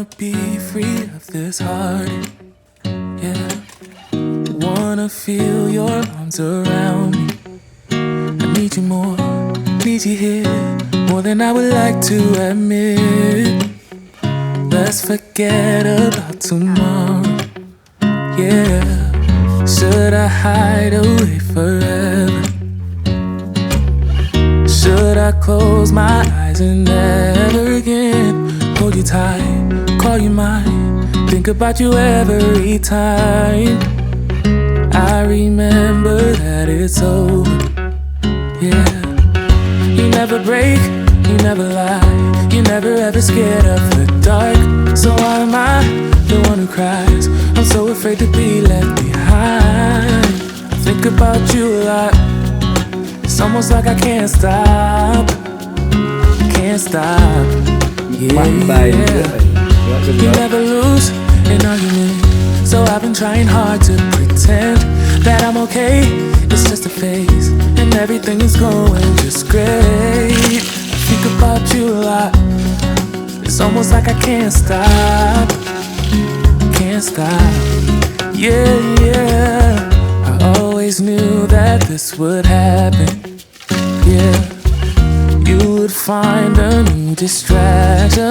Wanna be free of this heart, yeah. Wanna feel your arms around me. I need you more, need you here, more than I would like to admit. Let's forget about tomorrow, yeah. Should I hide away forever? Should I close my eyes and never again hold you tight, call you mine, think about you every time? I remember that it's over, yeah. You never break, you never lie, you're never ever scared of the dark. So why am I the one who cries? I'm so afraid to be left behind. I think about you a lot, it's almost like I can't stop, can't stop, yeah, yeah. You never lose an argument, so I've been trying hard to pretend that I'm okay. It's just a phase, and everything is going just great. I think about you a lot, it's almost like I can't stop, can't stop, yeah, yeah. I always knew that this would happen, yeah. You would find a new distraction.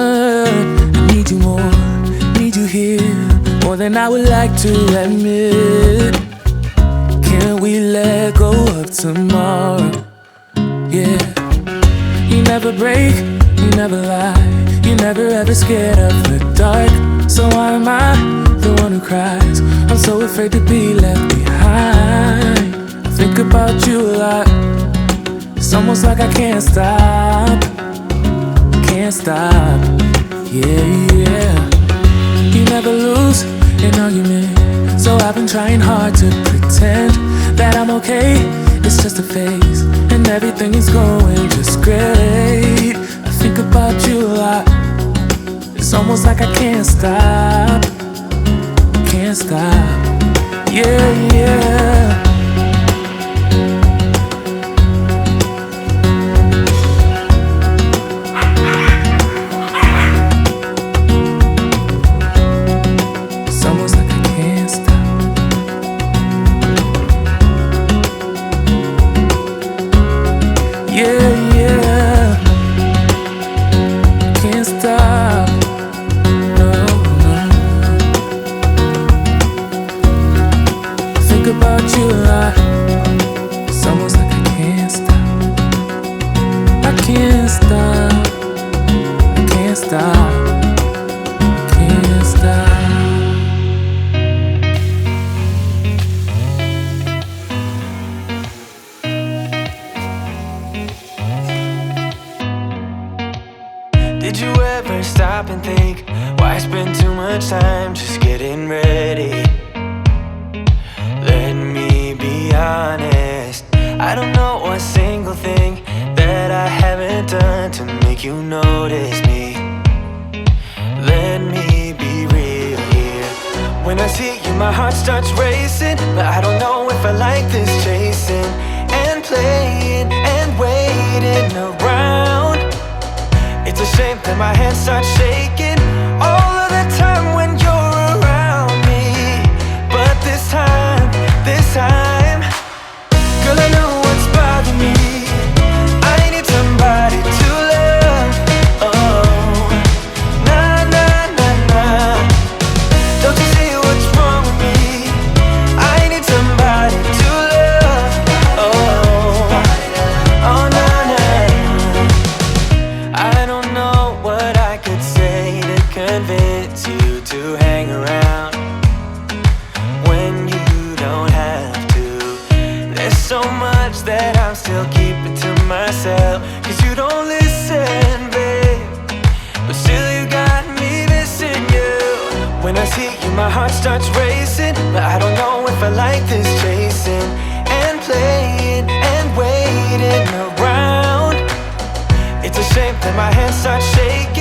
I need you more, need you here, more than I would like to admit. Can we let go of tomorrow, yeah. You never break, you never lie, you're never ever scared of the dark. So why am I the one who cries? I'm so afraid to be left behind. I think about you a lot, it's almost like I can't stop, can't stop, yeah, yeah. You never lose an argument, so I've been trying hard to pretend that I'm okay. It's just a phase, and everything is going just great. I think about you a lot, it's almost like I can't stop, can't stop, yeah, yeah. Yeah, yeah, can't stop, no, no. Think about you a lot, it's almost like I can't stop, I can't stop, I can't stop, I can't stop. Did you ever stop and think, why spend too much time just getting ready? Let me be honest, I don't know a single thing that I haven't done to make you notice me. Let me be real here. When I see you, my heart starts racing, but I don't know if I like this chasing and playing and waiting around. It's a shame that my hands start shaking all of the time when you're around me. But this time, girl, I know what's bothering me. I need somebody to love. Oh, nah, nah, nah, nah. Don't you see what's wrong with me? I need somebody to love. Oh, oh, nah, nah. I don't know what I could say to convince you to hang around when you don't have to. There's so much that I'm still keeping to myself, 'cause you don't listen, babe. But still you got me missing you. When I see you, my heart starts racing, but I don't know if I like this chasing and playing and waiting around. It's a shame that my hands start shaking